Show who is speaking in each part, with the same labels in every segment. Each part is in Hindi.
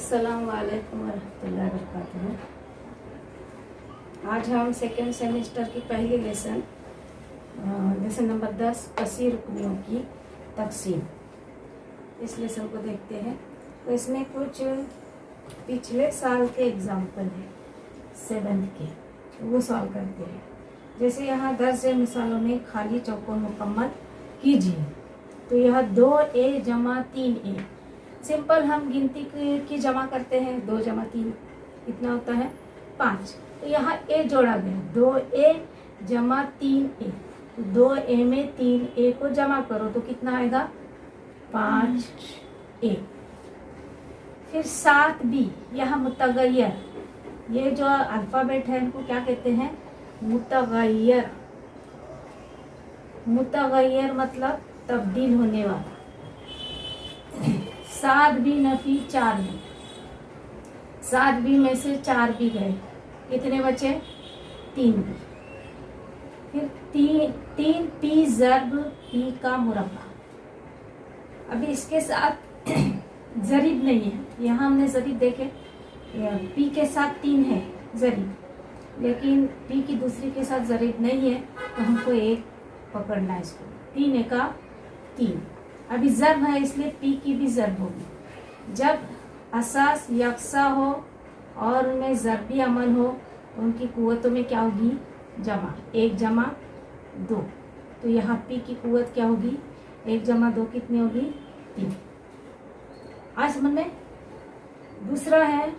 Speaker 1: अस्सलाम वालेकुम वरहमतुल्लाहि वबरकातुहू। आज हम सेकेंड सेमेस्टर की पहली लेसन नंबर 10 कसीर रुकनियों की तकसीम, इस लेसन को देखते हैं। तो इसमें कुछ पिछले साल के एग्जाम्पल हैं 7th के, तो वो सॉल्व करते हैं। जैसे यहाँ 10 मिसालों में खाली चौकोर मुकम्मल कीजिए। तो यह 2a जमा 3a, सिंपल हम गिनती की जमा करते हैं। 2 जमा 3 कितना होता है 5। तो यहाँ a जोड़ा गया, 2a जमा 3a। तो 2a में 3a को जमा करो तो कितना आएगा 5a। फिर 7b, यह मुतगय्यर, ये जो अल्फ़ाबेट है इनको क्या कहते हैं मुतगय्यर। मुतगय्यर मतलब तब्दील होने वाला। 7b नफी 4b, 7b में से 4b गए, कितने बचे 3b। फिर 3p ज़र्ब p का मुरब्बा। अभी इसके साथ ज़रीब नहीं है, यहाँ हमने ज़रीब देखे p के साथ 3 है ज़रीब, लेकिन p की दूसरी के साथ ज़रीब नहीं है, तो हमको एक पकड़ना है इसको। 3 एका 3। अभी ज़र्ब है इसलिए p की भी ज़र्ब होगी। जब असास यकसा हो और उनमें ज़र्बी अमल हो तो उनकी कुव्वतों में क्या होगी जमा। 1 जमा 2, तो यहाँ p की कुव्वत क्या होगी 1 जमा 2 कितनी होगी 3। आज समझ में। दूसरा है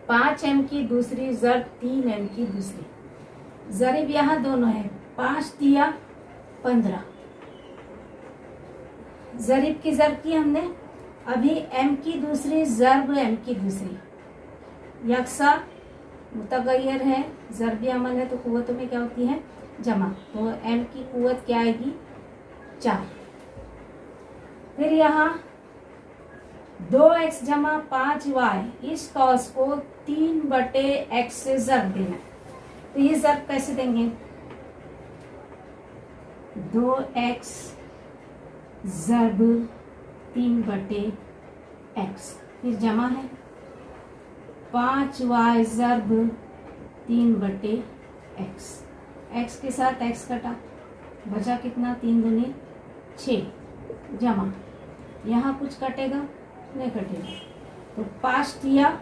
Speaker 1: 5m की दूसरी ज़र्ब 3m की दूसरी। ज़रीब यहाँ दोनों है, 5 दिया 15। ज़रीब की ज़र्ब की हमने। अभी m की दूसरी ज़र्ब m की दूसरी। यकसा मुतगय्यर है, ज़र्बी अमल है, तो कुव्वतों में क्या होती है जमा। तो m की कुव्वत क्या आएगी 4। फिर यहाँ 2x जमा 5y, इस कॉस को 3/x से ज़र्ब देना है। तो ये ज़र्ब कैसे देंगे 2x ज़र्ब 3/x, फिर जमा है 5y ज़र्ब 3/x। x के साथ x कटा, बचा कितना 3 दूनी 6, जमा। यहाँ कुछ कटेगा नहीं कटेगा, तो 5 दिया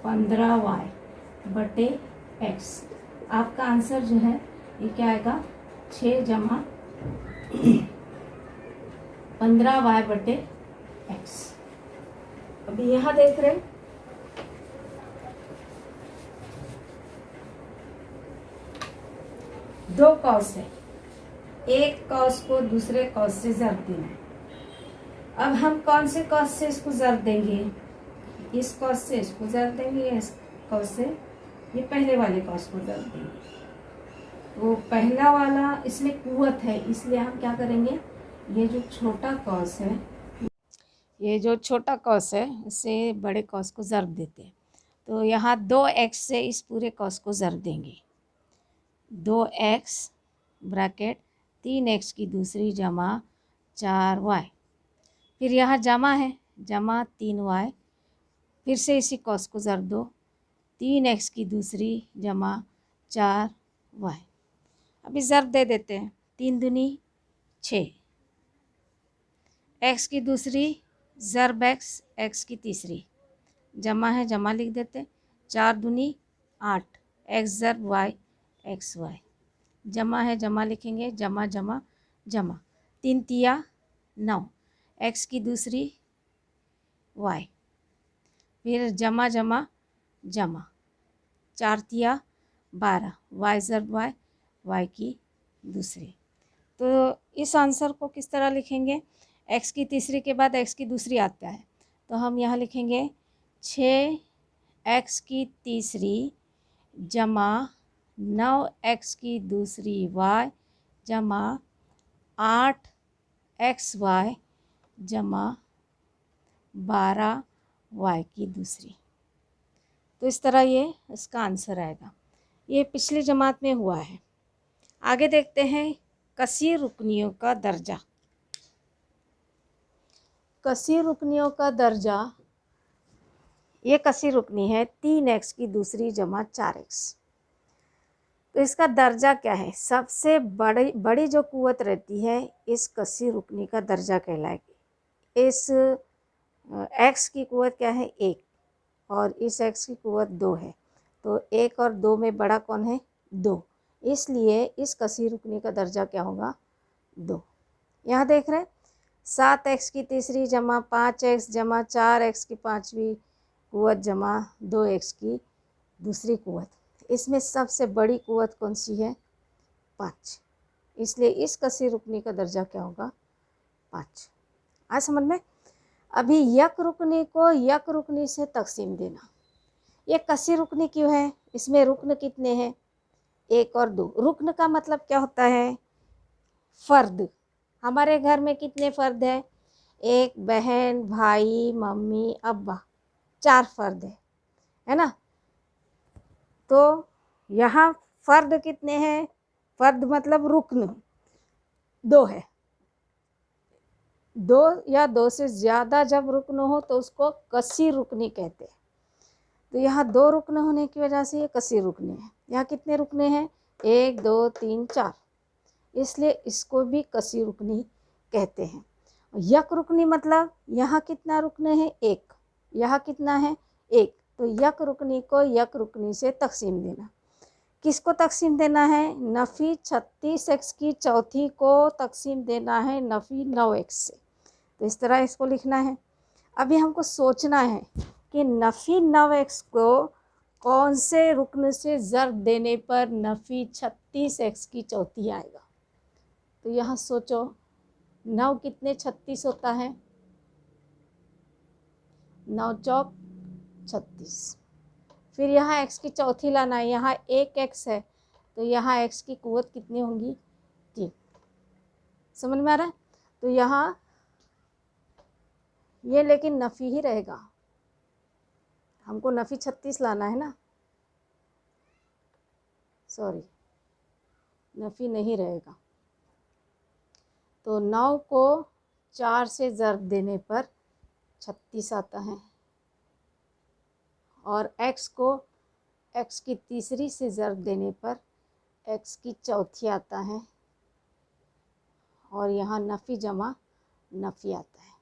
Speaker 1: 15y/x। आपका आंसर जो है ये क्या आएगा 6 जमा 15y/x। अभी यहाँ देख रहे हैं दो कॉस है, एक कॉस को दूसरे कॉस से ज़र्ब देना है। अब हम कौन से कॉस से इसको ज़र्ब देंगे, इस कॉस से इसको ज़र्ब देंगे, इस कॉस से ये पहले वाले कॉस को ज़र्ब देंगे। वो पहला वाला इसमें कुव्वत है, इसलिए हम क्या करेंगे ये जो छोटा कॉस है, ये जो छोटा कॉस है इससे बड़े कॉस को ज़र्ब देते हैं। तो यहाँ 2x से इस पूरे कॉस को ज़र्ब देंगे। 2x ब्रैकेट 3x की दूसरी जमा 4y, फिर यहाँ जमा है जमा 3y, फिर से इसी कॉस को ज़र्ब दो 3x की दूसरी जमा 4y। अभी ज़र्ब दे देते हैं 3 दूनी 6, x की दूसरी ज़र्ब x, x की तीसरी, जमा है जमा लिख देते 4 दूनी 8, x ज़र्ब y x y, जमा है जमा लिखेंगे जमा जमा जमा। 3 तिया 9, x की दूसरी y, फिर जमा जमा जमा। 4 तिया 12, y ज़र्ब y y की दूसरी। तो इस आंसर को किस तरह लिखेंगे, x की तीसरी के बाद x की दूसरी आता है, तो हम यहाँ लिखेंगे 6x की तीसरी जमा 9x की दूसरी y जमा 8xy जमा 12y की दूसरी। तो इस तरह ये इसका आंसर आएगा। ये पिछली जमात में हुआ है। आगे देखते हैं कसीर रुकनियों का दर्जा। कसीर रुकनियों का दर्जा ये कसी रुकनी है 3x की दूसरी जमा 4x। तो इसका दर्जा क्या है? सबसे बड़ी जो कुव्वत रहती है इस कसी रुकनी का दर्जा कहलाएगी। इस x की कुव्वत क्या है? 1, और इस x की कुव्वत 2 है। तो 1 और 2 में बड़ा कौन है? 2। इसलिए इस कसी रुकनी का दर्जा क्या होगा? 2। यहाँ देख रहे हैं 7x की तीसरी जमा 5x जमा 4x की पाँचवीं कुव्वत जमा 2x की दूसरी कुव्वत। इसमें सबसे बड़ी कुव्वत कौन सी है? 5। इसलिए इस कसी रुकनी का दर्जा क्या होगा? 5। आज समझ में? अभी यक रुकनी को यक रुकनी से तकसीम देना। ये कसी रुकनी क्यों है? इसमें रुकन कितने हैं? 1 और 2। रुकन का मतलब क्या होता है? फ़र्द। हमारे घर में कितने फ़र्द हैं? एक बहन, भाई, मम्मी, अब्बा, 4 फ़र्द है ना? तो यहाँ फ़र्द कितने हैं? फ़र्द मतलब रुकन 2 है। 2 या 2 से ज़्यादा जब रुकन हो तो उसको कसी रुकनी कहते हैं। तो यहाँ 2 रुकन होने की वजह से ये कसी रुकनी है। यहाँ कितने रुकने हैं? 1 2 3 4, इसलिए इसको भी कसी रुकनी कहते हैं। यक रुकनी मतलब यहाँ कितना रुकने हैं? 1। यहाँ कितना है? 1। तो यक रुकनी को यक रुकनी से तकसीम देना। किसको तकसीम देना है? नफ़ी 36x की चौथी को तकसीम देना है नफ़ी 9x से। तो इस तरह इसको लिखना है। अभी हमको सोचना है कि नफ़ी 9x को कौन से रुकन से ज़र्ब देने पर नफ़ी 36x की चौथी आएगा। तो यहाँ सोचो 9 कितने 36 होता है? 9 चौक 36। फिर यहाँ x की चौथी लाना है। यहाँ 1x है तो यहाँ x की कुव्वत कितनी होंगी? 3। समझ में आ रहा है? तो यहाँ ये लेकिन नफ़ी ही रहेगा। हमको नफ़ी 36 लाना है ना, सॉरी नफ़ी नहीं रहेगा। तो 9 को 4 से ज़र्ब देने पर 36 आता है, और x को x की तीसरी से ज़र्ब देने पर x की चौथी आता है, और यहाँ नफ़ी जमा नफ़ी आता है।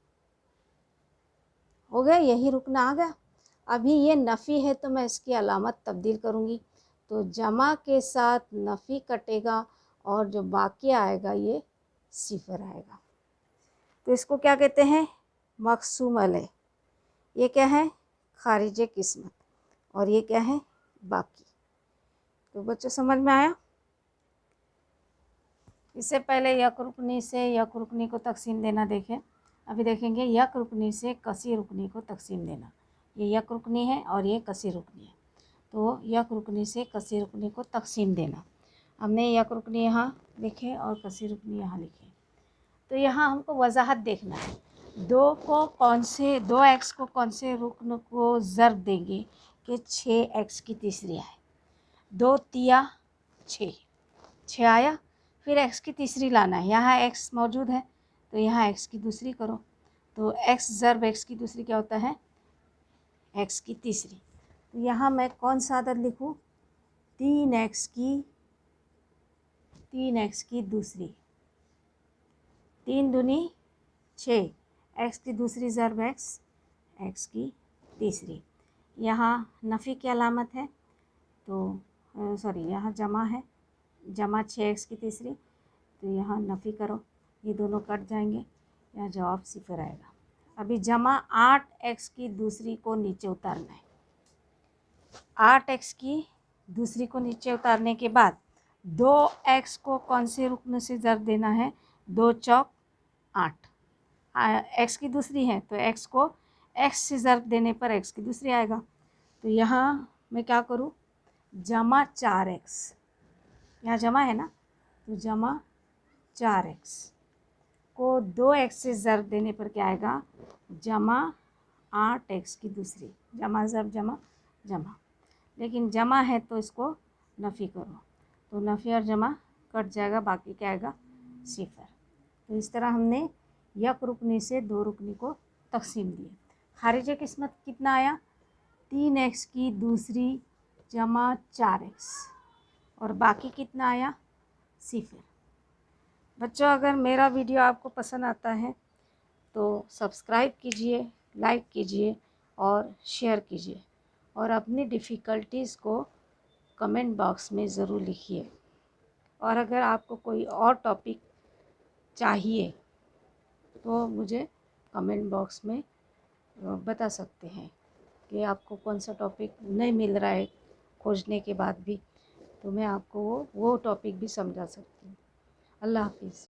Speaker 1: हो गया? यही रुकना आ गया। अभी ये नफ़ी है तो मैं इसकी अलामत तब्दील करूँगी। तो जमा के साथ नफ़ी कटेगा और जो बाकी आएगा ये सिफर आएगा। तो इसको क्या कहते हैं? मक़सूम अलैह। ये क्या है? खारिज किस्मत। और ये क्या है? बाकी। तो बच्चों समझ में आया? इससे पहले यक रुकनी से यक रुकनी को तकसीम देना देखें। अभी देखेंगे यक रुकनी से कसी रुकनी को तकसीम देना। ये यक रुकनी है और ये कसी रुकनी है। तो यक रुकनी से कसी रुकनी को तकसीम देना। हमने यक रुकनी यहाँ लिखे और कसी रुकनी यहाँ लिखे। तो यहाँ हमको वजाहत देखना है। 2x को कौन से रुकन को ज़र्ब देंगे कि 6x की तीसरी आए। 2 तिया 6 आया। फिर x की तीसरी लाना है। यहाँ x मौजूद है तो यहाँ x की दूसरी करो। तो x ज़र्ब x की दूसरी क्या होता है? x की तीसरी। तो यहाँ मैं कौन सा अदद लिखूँ? 3x की दूसरी। 3 दूनी 6, x की दूसरी ज़र्ब x की तीसरी। यहाँ नफ़ी की अलामत है तो सॉरी यहाँ जमा है, जमा 6x की तीसरी। तो यहाँ नफ़ी करो, ये दोनों कट जाएंगे, यहाँ जवाब सिफर आएगा। अभी जमा 8x की दूसरी को नीचे उतारना है। 8x की दूसरी को नीचे उतारने के बाद 2x को कौन से रुकन से ज़र्ब देना है? 2 चौक 8। x की दूसरी है तो x को x से ज़र्ब देने पर x की दूसरी आएगा। तो यहाँ मैं क्या करूँ? जमा 4x, यहाँ जमा है ना, तो जमा 4x को 2x से ज़र्ब देने पर क्या आएगा? जमा 8x की दूसरी। जमा ज़र्ब जमा जमा, लेकिन जमा है तो इसको नफ़ी करो, तो नफ़ी और जमा कट जाएगा, बाकी क्या आएगा? सिफर। तो इस तरह हमने यक रुकनी से 2 रुकनी को तकसीम दिए। खारिज किस्मत कितना आया? 3x की दूसरी जमा 4x और बाकी कितना आया 0। बच्चों, अगर मेरा वीडियो आपको पसंद आता है तो सब्सक्राइब कीजिए, लाइक कीजिए और शेयर कीजिए और अपनी डिफ़िकल्टीज़ को कमेंट बॉक्स में ज़रूर लिखिए। और अगर आपको कोई और टॉपिक चाहिए तो मुझे कमेंट बॉक्स में बता सकते हैं कि आपको कौन सा टॉपिक नहीं मिल रहा है खोजने के बाद भी, तो मैं आपको वो टॉपिक भी समझा सकती हूँ। अल्लाह हाफिज़।